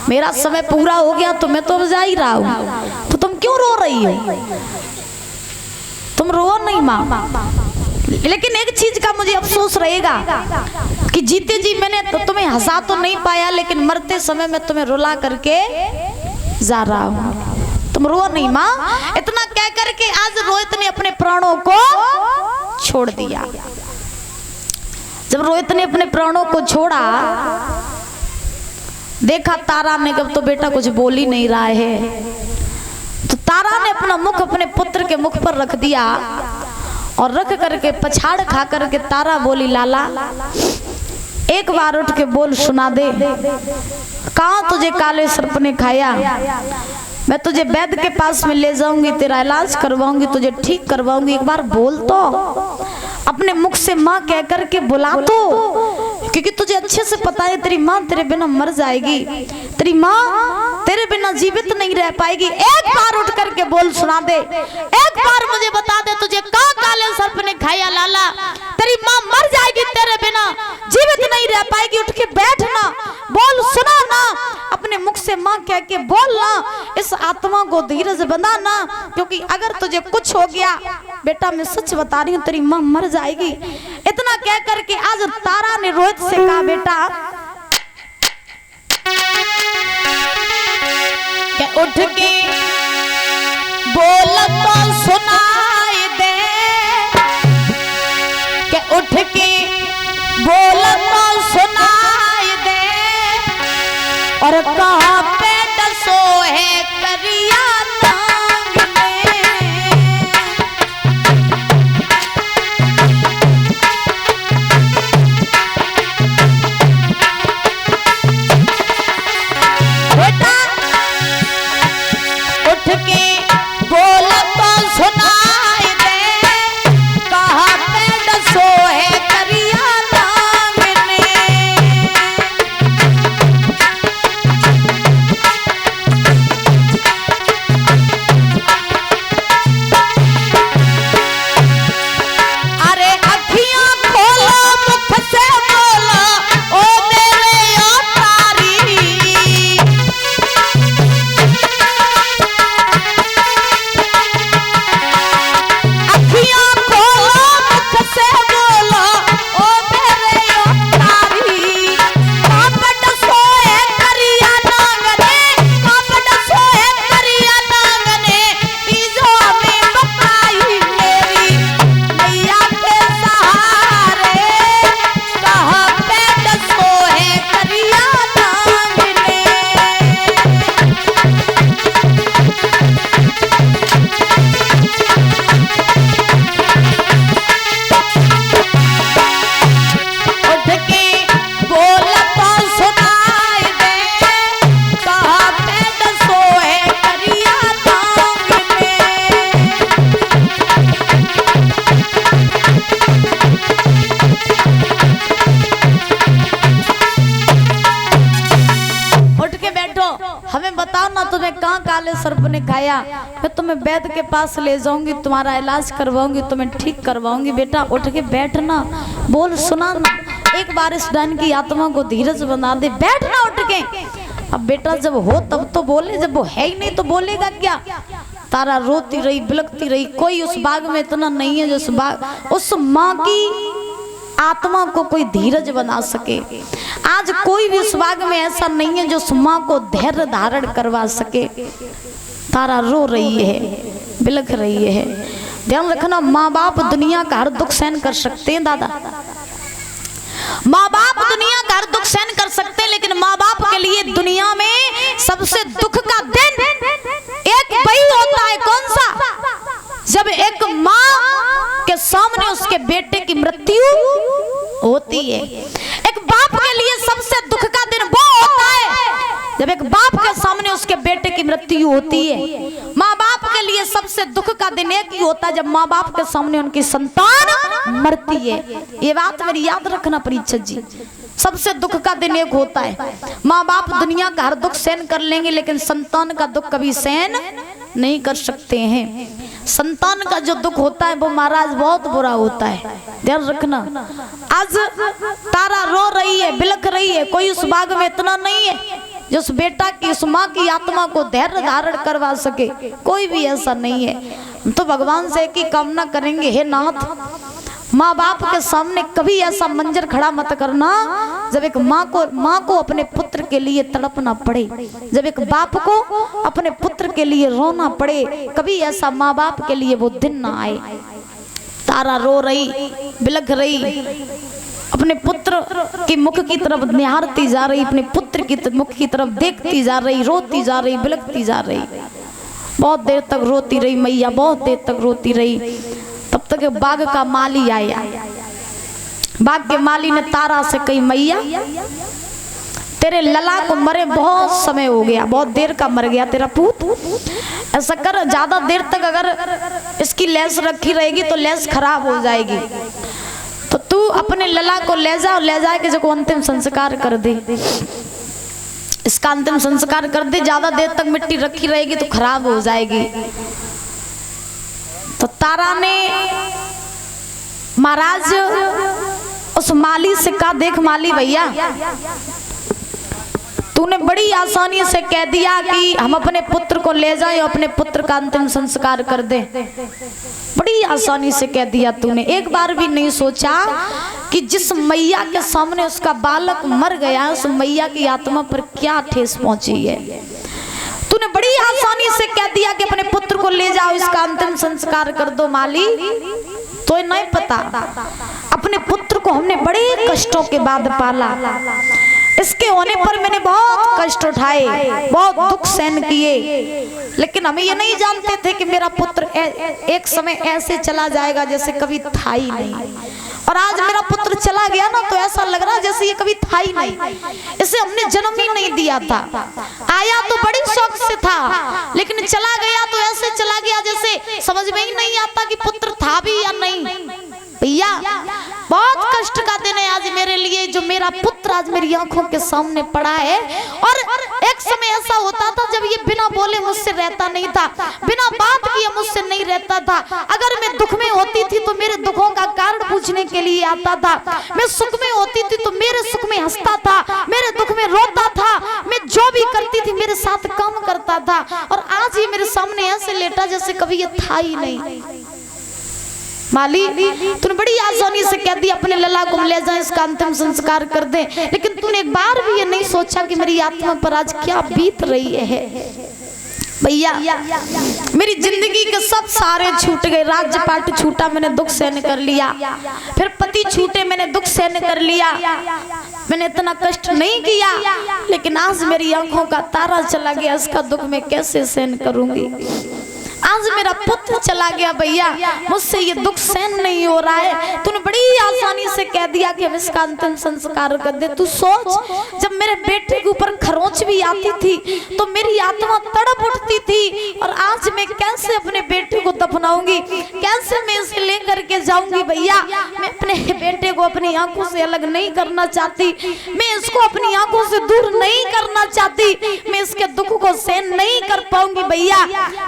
मेरा समय पूरा हो गया तो मैं तो जा ही रहा हूँ, तो तुम क्यों रो रही हो? तुम रो नहीं माँ, लेकिन एक चीज का मुझे अफसोस रहेगा कि जीते जी मैंने तो तुम्हें हंसा तो नहीं पाया, लेकिन मरते समय मैं तुम्हें रुला करके जा रहा हूँ। तुम रो नहीं माँ। इतना कह करके आज रोहित ने अपने प्राणों को छोड़ दिया। जब रोहित ने अपने प्राणों को छोड़ा, देखा तारा ने कब तो बेटा कुछ बोल ही नहीं रहा है, तो तारा ने अपना मुख अपने पुत्र के मुख पर रख दिया और रख करके पछाड़ खा करके तारा बोली, लाला एक बार उठ के बोल सुना दे, कहाँ तुझे काले सर्प ने खाया? मैं तुझे वैद्य के पास में ले जाऊंगी, तेरा इलाज करवाऊंगी, तुझे ठीक करवाऊंगी, एक बार बोल तो, अपने मुख से माँ कह करके बुला तो, क्योंकि तुझे अच्छे से पता है तेरी माँ तेरे बिना मर जाएगी, तेरी माँ तेरे बिना जीवित नहीं रह पाएगी। एक बार उठ करके बोल सुना दे, एक बार मुझे बता दे तुझे कहाँ काले सर्प ने खाया? लाला तेरी माँ मर जाएगी, तेरे बिना जीवित नहीं रह पाएगी, उठ के बैठना, बोल सुना ना, अपने मुख से माँ कह के बोलना, इस आत्मा को धीरज बंधाना, क्योंकि अगर तुझे कुछ हो गया बेटा, मैं सच बता रही हूँ तेरी माँ मर जाएगी। इतना कह करके आज तारा ने रोहित से कहा, बेटा क्या उठ के बोल तो सुनाई दे, क्या उठ के बोल तो सुनाई दे, और कहाँ पे डसो है करिया नांग में। बेटा उठ के बोल तो सुनाई दे, कहाँ पे डसो है करिया नांग में। अरे अखियां खोलो मुख से बोलो, ओ मेरे अवतारी, अखियां खोलो मुख से बोलो, ओ मेरे अवतारी, कापट सोए करिया नांगने, कापट सोए करिया नांगने, तीजो में बपाई मेरी मैया के सहारे, कहाँ पे डसो है करिया नांगने। उठ के बोल तो सुनाई दे, कहाँ पे डसो है करिया नांग में। उठ के बैठो, हमें बताओ ना तुम्हें कहाँ काले सर्प ने खाया? मैं तुम्हें वैद्य के पास ले जाऊंगी, तुम्हारा इलाज करवाऊंगी, तुम्हें ठीक करवाऊंगी। बेटा उठ के बैठना, बोल सुनाना, एक बार इस डन की आत्मा को धीरज बना दे, बैठना उठ के। अब बेटा जब हो तब तो बोले, जब वो है ही नहीं तो बोलेगा क्या? तारा रोती रही, बिलखती रही, कोई उस बाग में इतना नहीं है जो उस माँ की आत्मा को कोई धीरज बना सके। आज कोई भी उस बाग में ऐसा नहीं है जो उस माँ को धैर्य धारण करवा सके। तारा रो रही है, बिलख रही है। ध्यान रखना, माँ बाप दुनिया का हर दुख सहन कर सकते हैं दादा, माँ बाप दुनिया का हर दुख सहन कर सकते हैं, लेकिन माँ बाप के लिए दुनिया में सबसे दुख का दिन एक वही होता है। कौन सा? जब एक माँ के सामने उसके बेटे की मृत्यु होती है। एक बाप के लिए सबसे दुख का दिन वो होता है जब एक बाप के सामने उसके बेटे की मृत्यु होती है। माँ बाप के लिए सबसे दुख का दिन एक ही होता है जब माँ बाप के सामने उनकी संतान मरती है। ये बात मेरी याद रखना परीक्षित जी, सबसे दुख का दिन एक होता है। माँ बाप दुनिया का हर दुख सहन कर लेंगे, लेकिन संतान का दुख कभी सहन नहीं कर सकते हैं। संतान का जो दुख होता है वो महाराज बहुत बुरा होता है, ध्यान रखना। आज तारा रो रही है, बिलख रही है, कोई उस बाग में इतना नहीं है जिस बेटा की उस माँ की आत्मा को धैर्य धारण करवा सके, कोई भी ऐसा नहीं है। हम तो भगवान से एक ही कामना करेंगे, हे नाथ माँ बाप के सामने कभी ऐसा मंजर खड़ा मत करना जब एक माँ को अपने पुत्र के लिए तड़पना पड़े, जब एक बाप को अपने पुत्र के लिए रोना पड़े, कभी ऐसा माँ बाप के लिए वो दिन ना आए। तारा रो रही, बिलख रही, अपने पुत्र के मुख की तरफ निहारती जा रही, अपने पुत्र की मुख की तरफ देखती जा रही, रोती जा रही, बिलखती जा रही। बहुत देर तक रोती रही मैया, बहुत देर तक रोती रही। तब तक बाग का माली आया। बाग के माली ने तारा से कही, मैया तेरे लला को मरे बहुत समय हो गया, बहुत देर का मर गया तेरा पूत। ऐसा कर, ज्यादा देर तक अगर इसकी लेस रखी रहेगी तो लेस खराब हो जाएगी, तो तू अपने लला को ले जा और ले जाके जो अंतिम संस्कार कर दे, इसका अंतिम संस्कार कर दे। ज्यादा देर तक मिट्टी रखी रहेगी तो खराब हो जाएगी। तो तारा ने महाराज उस माली से कहा, देख माली भैया, तूने बड़ी आसानी से कह दिया कि हम अपने पुत्र को ले जाएं और अपने पुत्र का अंतिम संस्कार कर दे। बड़ी आसानी से कह दिया तूने, एक बार भी नहीं सोचा कि जिस मैया के सामने उसका बालक मर गया, उस मैया की आत्मा पर क्या ठेस पहुंची है। तूने बड़ी आसानी से कह दिया कि अपने पुत्र को ले जाओ, इसका अंतिम संस्कार कर दो। माली तो नहीं पता, अपने पुत्र को हमने बड़े कष्टों के बाद पाला, इसके होने पर मैंने बहुत कष्ट उठाए, बहुत दुख सहन किए, लेकिन हम ये नहीं जानते थे कि मेरा पुत्र एक समय ऐसे चला जाएगा जैसे कभी था ही नहीं। और आज मेरा पुत्र चला गया ना तो ऐसा लग रहा जैसे ये कभी था ही नहीं, इसे हमने जन्म ही नहीं दिया था। आया तो बड़ी शौक से था, लेकिन चला गया तो ऐसे चला गया जैसे समझ में ही नहीं आता कि पुत्र था भी या नहीं। भैया बहुत कष्ट का दिन है आज मेरे लिए, जो मेरा पुत्र आज मेरी आंखों के सामने पड़ा है। और एक समय ऐसा होता था जब ये बिना बोले मुझसे रहता नहीं था, बिना बात किए मुझसे नहीं रहता था। अगर मैं दुख में होती थी तो मेरे दुखों का कारण पूछने के लिए आता था, मैं सुख में होती थी तो मेरे सुख में हंसता था, मेरे दुख में रोता था, मैं जो भी करती थी मेरे साथ काम करता था। और आज ये मेरे सामने ऐसे लेटा जैसे कभी ये था ही नहीं। माली तूने बड़ी आसानी से कह दिया अपने लला को ले जाए, इसका अंतिम संस्कार कर दे, लेकिन तूने एक बार भी ये नहीं सोचा कि मेरी आत्मा पर आज क्या बीत रही है। भैया मेरी जिंदगी के सब सारे छूट गए, राज्य पाट छूटा, मैंने दुख सहन कर लिया, फिर पति छूटे, मैंने दुख सहन कर लिया, मैंने इतना कष्ट नहीं किया, लेकिन आज मेरी आंखों का तारा चला गया, इसका दुख मैं कैसे सहन करूंगी। आज मेरा पुत्र चला गया भैया, मुझसे ये दुख सहन नहीं हो रहा है। तूने बड़ी आसानी से कह दिया कि हम इसका अंतिम संस्कार कर दे। तू सोच, जब मेरे बेटे के ऊपर खरोंच भी आती थी तो मेरी आत्मा तड़प उठती थी, और आज मैं कैसे अपने बेटे को दफनाऊंगी, कैसे मैं इसे लेकर के जाऊंगी। भैया मैं अपने बेटे को अपनी आंखों से अलग नहीं करना चाहती, मैं इसको अपनी आंखों से दूर नहीं करना चाहती, मैं इसके दुख को सहन नहीं कर पाऊंगी। भैया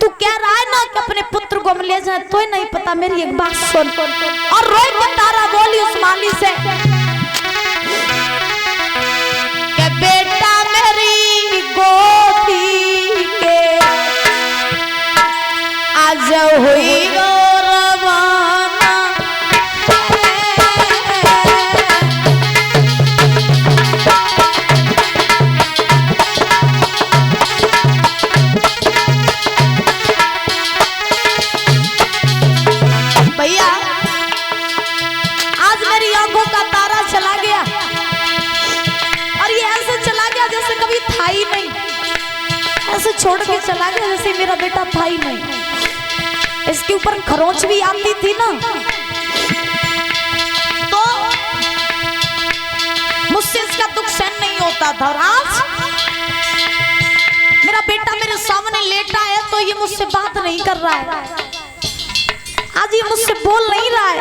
तू कह रहा है ना कि अपने पुत्र को हम ले जाए, तो नहीं पता, मेरी एक बात सुन। और रोई के तारा बोली उस माली से कि बेटा मेरी गोदी के आज हुई रवाना, भैया आज मेरी आंखों का तारा चला गया, और ये ऐसे चला गया जैसे कभी था ही नहीं, ऐसे छोड़ के चला गया जैसे मेरा बेटा था ही नहीं। इसके ऊपर खरोंच भी आती थी ना, तो मुझसे इसका दुख सहन नहीं होता था, और आज मेरा बेटा मेरे सामने लेटा है तो ये मुझसे बात नहीं कर रहा है, आज ये मुझसे बोल नहीं रहा है,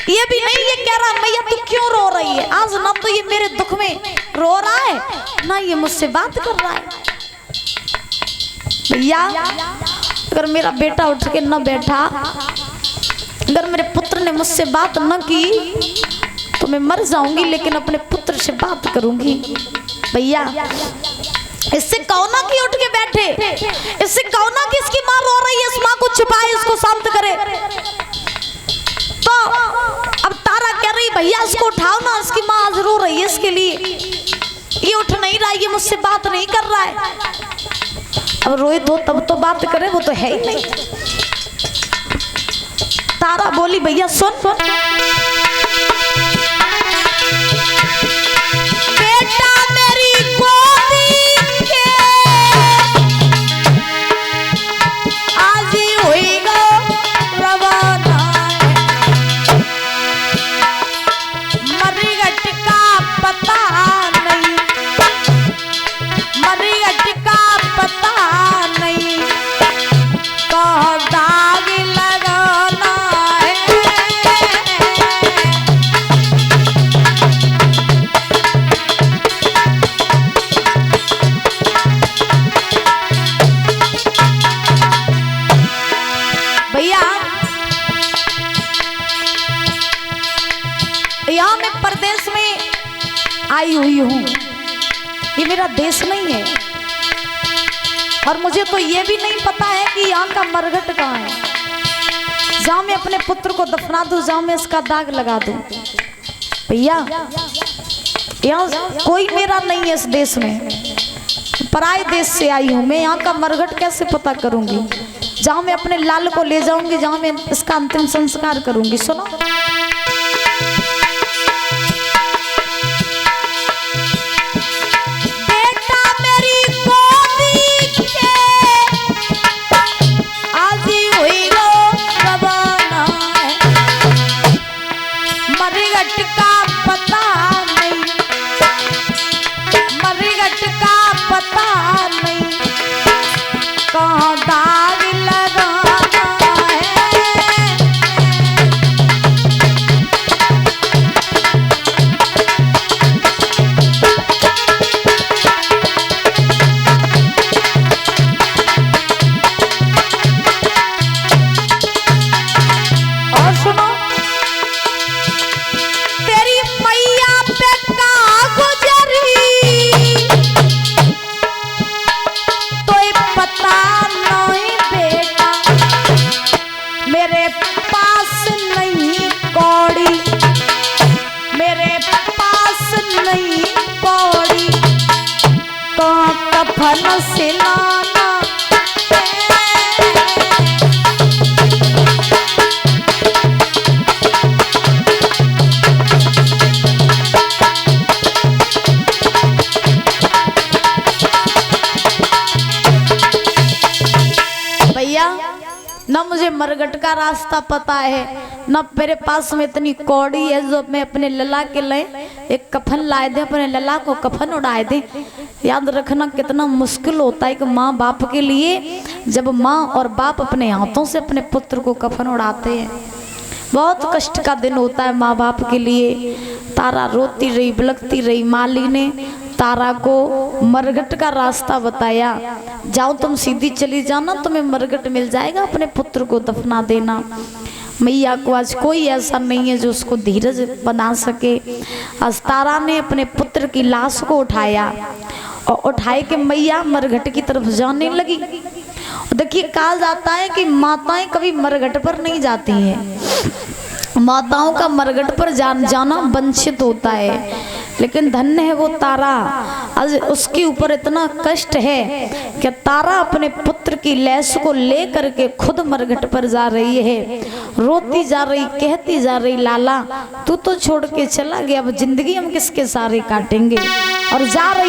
ये भी नहीं ये कह रहा मैया तू क्यों रो रही है। आज ना तो ये मेरे दुख में रो रहा है, ना ये मुझसे बात कर रहा है। भैया अगर मेरा बेटा उठ के न बैठा, अगर मेरे पुत्र ने मुझसे बात न की तो मैं मर जाऊंगी, लेकिन अपने पुत्र से बात करूंगी। भैया इससे कहो ना कि उठ के बैठे, इससे कहो ना कि इसकी माँ रो रही है, इस माँ को छुपाए, इसको शांत करे। तो अब तारा कह रही भैया इसको उठाओ ना, इसकी माँ आज रो रही है इसके लिए, ये उठ नहीं रहा है, ये मुझसे बात नहीं कर रहा है। अब रोहित हो तब तो बात करे, वो तो है ही नहीं। तारा बोली भैया सुन, बेटा मेरी गोदी के आज ही हुई गो रवाना, मरघट का पता नहीं, मरघट का पता नहीं, कहाँ दाग लगाना है। भैया यहाँ मैं परदेश में आई हुई हूँ, ये मेरा देश नहीं है, और मुझे तो ये भी नहीं पता है कि यहाँ का मरघट कहाँ है, जहाँ मैं अपने पुत्र को दफना दूँ, जहाँ मैं इसका दाग लगा दूँ। भैया यहाँ कोई मेरा नहीं है, इस देश में पराए देश से आई हूँ मैं, यहाँ का मरघट कैसे पता करूँगी, जहाँ मैं अपने लाल को ले जाऊँगी, जहाँ मैं इसका अंतिम संस्कार करूँगी। सुनो से लाना भैया, न मुझे मरघट का रास्ता पता है, न मेरे पास में इतनी कौड़ी है जो मैं अपने लला के लिए एक कफन लाए दे, अपने लला को कफन उड़ाए दे। याद रखना कितना मुश्किल होता है एक माँ बाप के लिए, जब माँ और बाप अपने हाथों से अपने पुत्र को कफन उड़ाते हैं। बहुत कष्ट का दिन होता है माँ बाप के लिए। तारा रोती रही, बिलखती रही। माली ने तारा को मरघट का रास्ता बताया, जाओ तुम सीधी चली जाना, तुम्हें मरघट मिल जाएगा, अपने पुत्र को दफना देना। मैया को आज कोई ऐसा नहीं है जो उसको धीरज बना सके। आज तारा ने अपने पुत्र की लाश को उठाया और उठाए के मैया मरघट की तरफ जाने लगी। देखिए कहा जाता है कि माताएं कभी मरघट पर नहीं जाती हैं, माताओं का मरघट पर जाना वंचित होता है। लेकिन धन्य है वो तारा, आज उसके ऊपर इतना कष्ट है कि तारा अपने पुत्र की लाश को ले करके खुद मरघट पर जा रही है, रोती जा रही, कहती जा रही, लाला तू तो छोड़ के चला गया, अब जिंदगी हम किसके सारे काटेंगे, और जा रही